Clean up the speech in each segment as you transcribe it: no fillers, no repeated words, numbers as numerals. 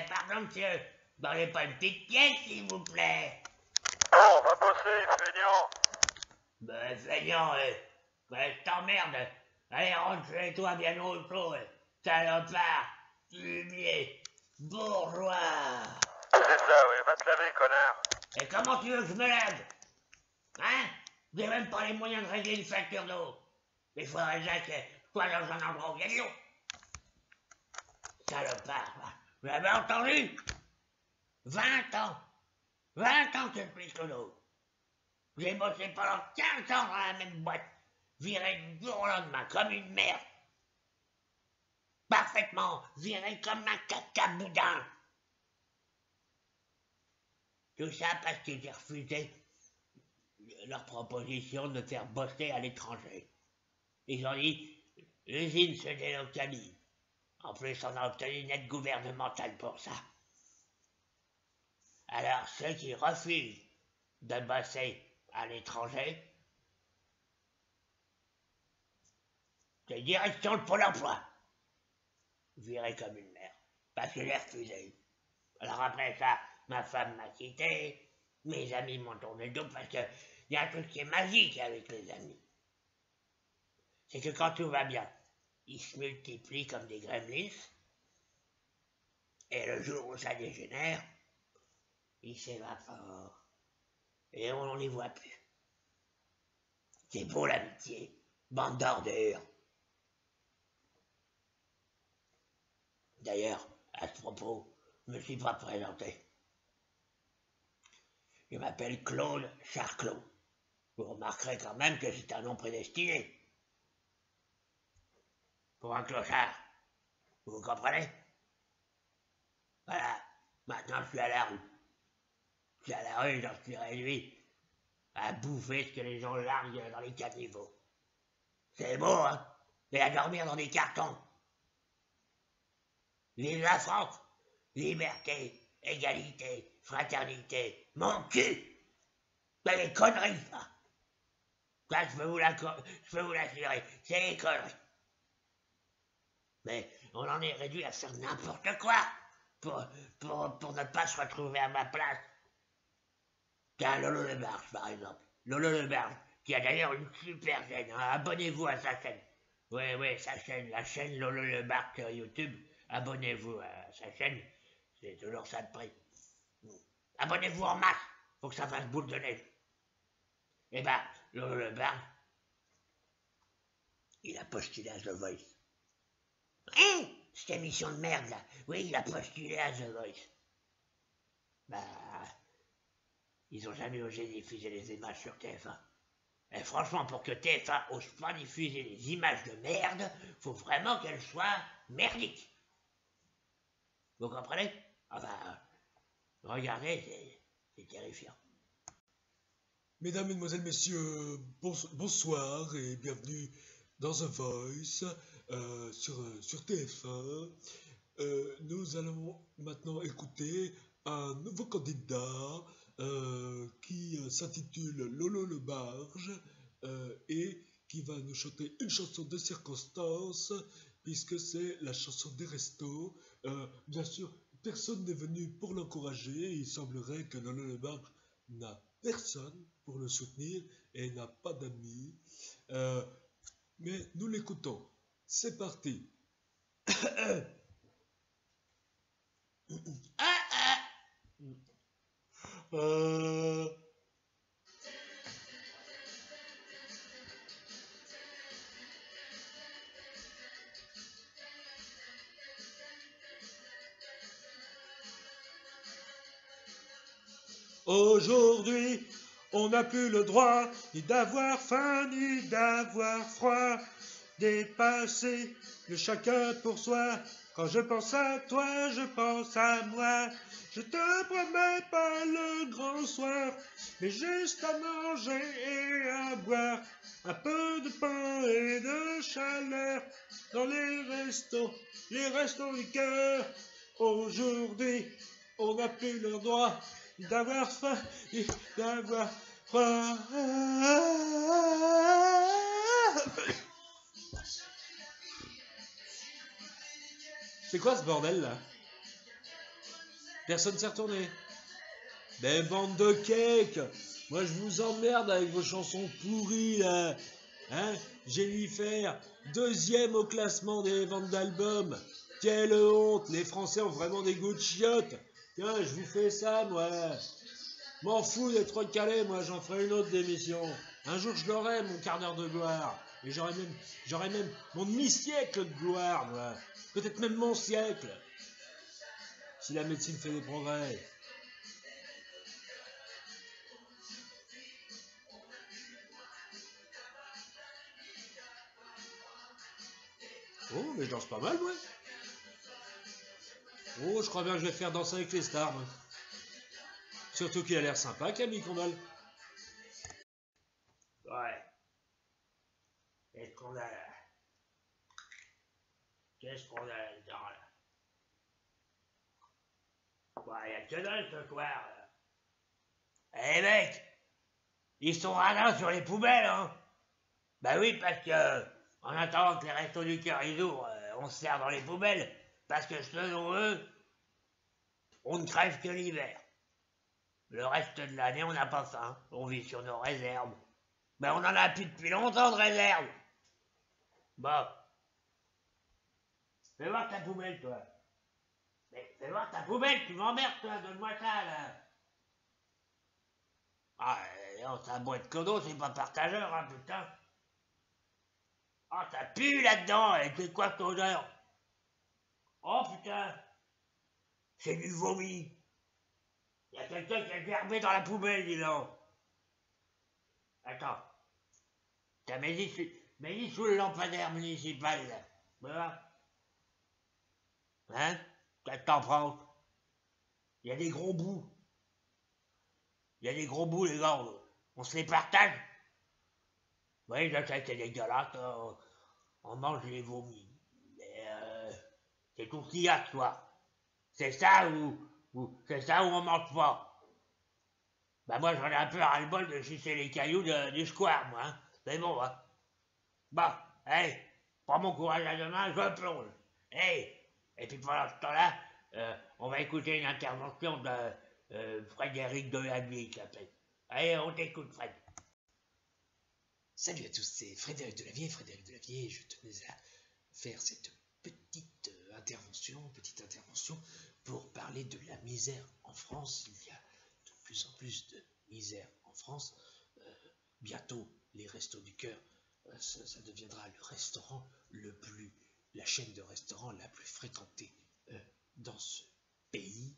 Pardon, monsieur. Vous n'aurez pas une petite pièce, s'il vous plaît? Oh, va bosser, feignant. Ben, feignant, je t'emmerde. Allez, rentre chez toi bien au chaud, salopard, fumier, bourgeois. C'est ça, ouais, va te laver, connard. Et comment tu veux que je me lave? Hein? J'ai même pas les moyens de régler une facture d'eau. Il faudrait déjà que je sois dans un endroit où il y a de l'eau. Salopard, vous l'avez entendu? 20 ans. 20 ans que je plie sous l'eau. J'ai bossé pendant 15 ans dans la même boîte, viré du jour au lendemain comme une merde. Parfaitement viré comme un caca-boudin. Tout ça parce que j'ai refusé leur proposition de me faire bosser à l'étranger. Ils ont dit, l'usine se délocalise. En plus, on a obtenu une aide gouvernementale pour ça. Alors, ceux qui refusent de bosser à l'étranger, c'est direction le Pôle emploi. Viré comme une merde, parce que j'ai refusé. Alors après ça, ma femme m'a quitté, mes amis m'ont tourné le dos, parce qu'il y a un truc qui est magique avec les amis. C'est que quand tout va bien, ils se multiplient comme des gremlins, et le jour où ça dégénère, ils s'évaporent, et on ne les voit plus. C'est beau l'amitié, bande d'ordures. D'ailleurs, à ce propos, je ne me suis pas présenté. Je m'appelle Claude Charclot. Vous remarquerez quand même que c'est un nom prédestiné. Pour un clochard. Vous comprenez? Voilà, maintenant je suis à la rue. Je suis à la rue, j'en suis réduit à bouffer ce que les gens larguent dans les caniveaux. C'est beau, hein? Et à dormir dans des cartons. Vive la France! Liberté, égalité, fraternité, mon cul! C'est des conneries, ça! Ça, je peux vous l'assurer, c'est des conneries. Mais on en est réduit à faire n'importe quoi pour ne pas se retrouver à ma place. Tiens, Lolo Le Barge, par exemple. Lolo Le Barge, qui a d'ailleurs une super chaîne. Hein. Abonnez-vous à sa chaîne. Oui, sa chaîne, la chaîne Lolo Le Barge sur YouTube. Abonnez-vous à sa chaîne. C'est toujours ça de prix. Abonnez-vous en masse. Faut que ça fasse boule de neige. Eh ben, Lolo Le Barge, il a postulé à The Voice. Hein? Cette émission de merde, là. Oui, il a postulé à The Voice. Bah... Ils ont jamais osé diffuser les images sur TF1. Et franchement, pour que TF1 ose pas diffuser les images de merde, faut vraiment qu'elles soient merdiques. Vous comprenez? Enfin, regardez, c'est terrifiant. Mesdames, Mesdemoiselles, Messieurs, bonsoir et bienvenue dans The Voice sur TF1. Nous allons maintenant écouter un nouveau candidat qui s'intitule Lolo Le Barge et qui va nous chanter une chanson de circonstance puisque c'est la chanson des restos. Bien sûr, personne n'est venu pour l'encourager. Il semblerait que Lolo Le Barge n'a personne pour le soutenir et n'a pas d'amis. Mais nous l'écoutons. C'est parti. Aujourd'hui, on n'a plus le droit ni d'avoir faim ni d'avoir froid. Dépasser le chacun pour soi. Quand je pense à toi, je pense à moi. Je te promets pas le grand soir, mais juste à manger et à boire. Un peu de pain et de chaleur dans les restos du cœur. Aujourd'hui, on n'a plus le droit d'avoir faim et d'avoir froid. C'est quoi ce bordel là? Personne s'est retourné. Mais bande de cakes! Moi, je vous emmerde avec vos chansons pourries, là. Hein? Jennifer, 2e au classement des ventes d'albums. Quelle honte! Les Français ont vraiment des goûts de chiottes. Tiens, je vous fais ça, moi. M'en fous d'être calé, moi, j'en ferai une autre d'émission. Un jour, je l'aurai, mon quart d'heure de gloire. Et j'aurai même mon demi-siècle de gloire, moi. Peut-être même mon siècle. Si la médecine fait des progrès. Oh, mais je danse pas mal, moi. Oh, je crois bien que je vais faire danser avec les stars, moi. Surtout qu'il a l'air sympa, Camille Combal. Ouais. Qu'est-ce qu'on a là? Qu'est-ce qu'on a là-dedans, là? Ouais, y'a que dalle ce soir, là. Eh mec! Ils sont radins sur les poubelles, hein? Bah oui, parce que, en attendant que les restos du cœur ils ouvrent, on se sert dans les poubelles, parce que selon eux, on ne crève que l'hiver. Le reste de l'année, on n'a pas faim, on vit sur nos réserves. Ben on en a plus depuis longtemps de réserves. Bon. Fais voir ta poubelle, toi. Mais fais voir ta poubelle, tu m'emmerdes, toi, donne-moi ça, là. Ah, non, c'est un boîte clodo, c'est pas partageur, hein, putain. Ah, ça pue là-dedans, et c'est quoi cette odeur? Oh, putain. C'est du vomi. Il y a quelqu'un qui a gerbé dans la poubelle, dis donc. Attends. T'as mets-y sous le lampadaire municipal, là. Voilà. Hein? Qu'est-ce que t'en penses? Il y a des gros bouts. Il y a des gros bouts, les gars. On se les partage. Oui, je sais que c'est dégueulasse. On mange les vomis. Mais c'est tout ce qu'il y a, toi. C'est ça ou c'est ça ou on mange pas. Bah moi, j'en ai un peu ras-le-bol de sucer les cailloux du square, moi. Hein. C'est bon, hein. Bon, hey, prends mon courage à demain, je plonge. Hey, et puis pendant ce temps-là, on va écouter une intervention de Frédéric Delavier qui s'appelle. Allez, on t'écoute, Fred. Salut à tous, c'est Frédéric Delavier. Frédéric Delavier, je tenais à faire cette petite intervention pour parler de la misère en France. Il y a de plus en plus de misère en France. Bientôt, les Restos du Cœur, ça deviendra le restaurant la chaîne de restaurants la plus fréquentée dans ce pays,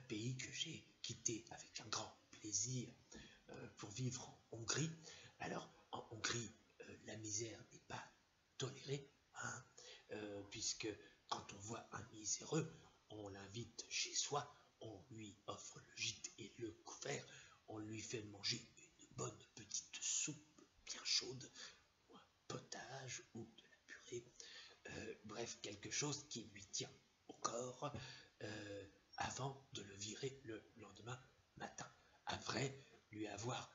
pays que j'ai quitté avec un grand plaisir pour vivre en Hongrie. Alors, en Hongrie, la misère n'est pas tolérée, hein, puisque quand on voit un miséreux, on l'invite chez soi, on lui offre le gîte et le couvert, on lui fait manger une bonne petite soupe bien chaude, ou un potage ou de la purée, bref, quelque chose qui lui tient au corps avant de le virer le lendemain matin, après lui avoir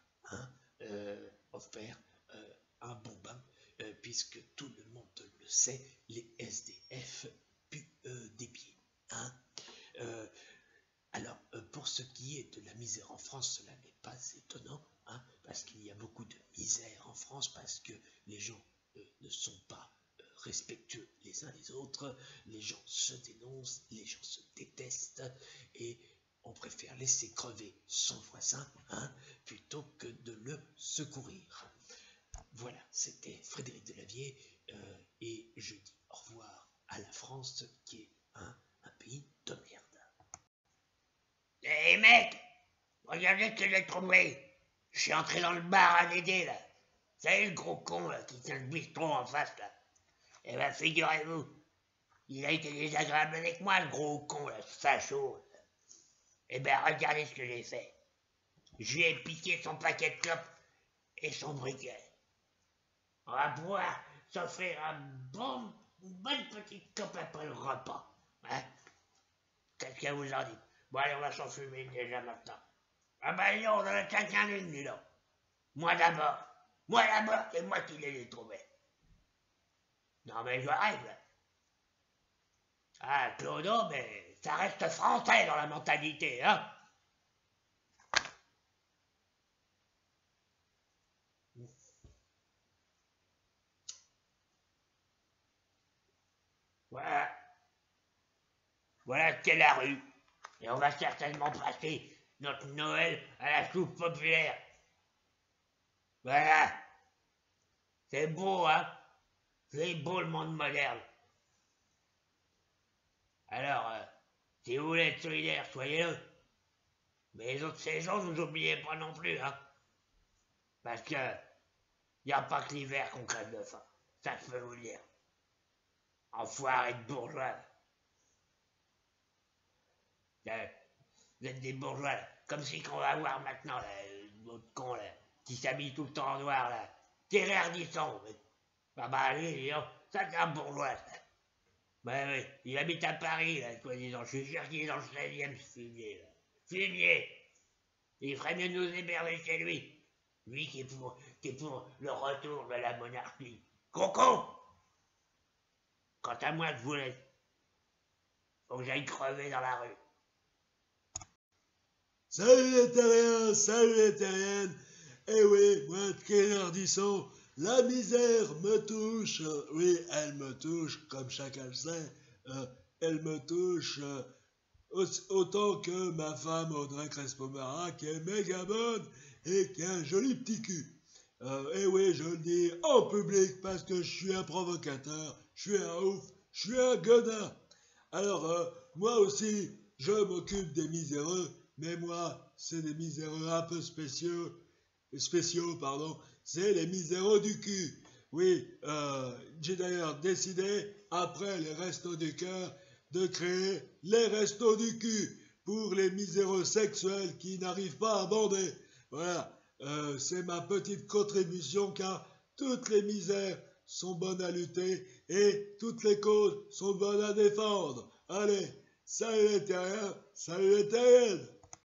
offert un bon bain, puisque tout le monde le sait, les SDF puent des pieds. Hein. Alors, pour ce qui est de la misère en France, cela n'est pas étonnant, hein, parce qu'il y a beaucoup de misère en France, parce que les gens ne sont pas respectueux les uns les autres, les gens se dénoncent, les gens se détestent, et on préfère laisser crever son voisin, hein, plutôt que de le secourir. Voilà, c'était Frédéric Delavier, et je dis au revoir à la France, qui est un pays de merde. Hé mec, regardez ce que j'ai trouvé. Je suis entré dans le bar à Dédé, là. Vous savez le gros con là, qui tient le bistrot en face là. Eh ben figurez-vous, il a été désagréable avec moi, le gros con là, ce facho. Eh ben regardez ce que j'ai fait. Je lui ai piqué son paquet de clopes et son briquet. On va pouvoir s'offrir une bonne petite clope après le repas. Hein? Qu'est-ce que vous en dites? Bon allez, on va s'en fumer déjà maintenant. Ah ben non, on en a chacun une, dis donc. Moi d'abord, c'est moi qui les ai trouvés. Non mais je rêve là. Ah, Clodo, mais ça reste français dans la mentalité, hein. Voilà. Voilà ce qu'est la rue. Et on va certainement passer notre Noël à la soupe populaire. Voilà. C'est beau, hein. C'est beau le monde moderne. Alors, si vous voulez être solidaire, soyez-le. Mais les autres saisons, vous oubliez pas non plus, hein. Parce que y a pas que l'hiver qu'on crève de faim. Ça, je peux vous le dire. Enfoirés de bourgeois. Vous êtes des bourgeois, là. Comme si qu'on va voir maintenant, là, l'autre con, là, qui s'habille tout le temps en noir, là. Thierry Ardisson. Ah bah, lui, ça, c'est un bourgeois, ça. Ouais, il habite à Paris, là, soi-disant. Je suis sûr qu'il est dans le 16e, ce fumier, là. Fumier. Il ferait mieux de nous héberger chez lui. Lui qui est pour le retour de la monarchie. Coco! Quant à moi, je vous laisse. Faut que j'aille crever dans la rue. Salut les terriens, salut les terriennes. Eh oui, moi, Thierry Ardisson, la misère me touche. Oui, elle me touche, comme chacun le sait. Elle me touche autant que ma femme Audrey Crespo-Mara, qui est méga bonne et qui a un joli petit cul. Eh oui, je le dis en public parce que je suis un provocateur, je suis un ouf, je suis un godin. Alors, moi aussi, je m'occupe des miséreux, mais moi, c'est des miséreux un peu spéciaux, c'est les miséreux du cul. Oui, j'ai d'ailleurs décidé, après les restos du cœur, de créer les restos du cul pour les miséreux sexuels qui n'arrivent pas à bander. Voilà, c'est ma petite contribution car toutes les misères sont bonnes à lutter et toutes les causes sont bonnes à défendre. Allez, salut les terriens, salut les terriennes.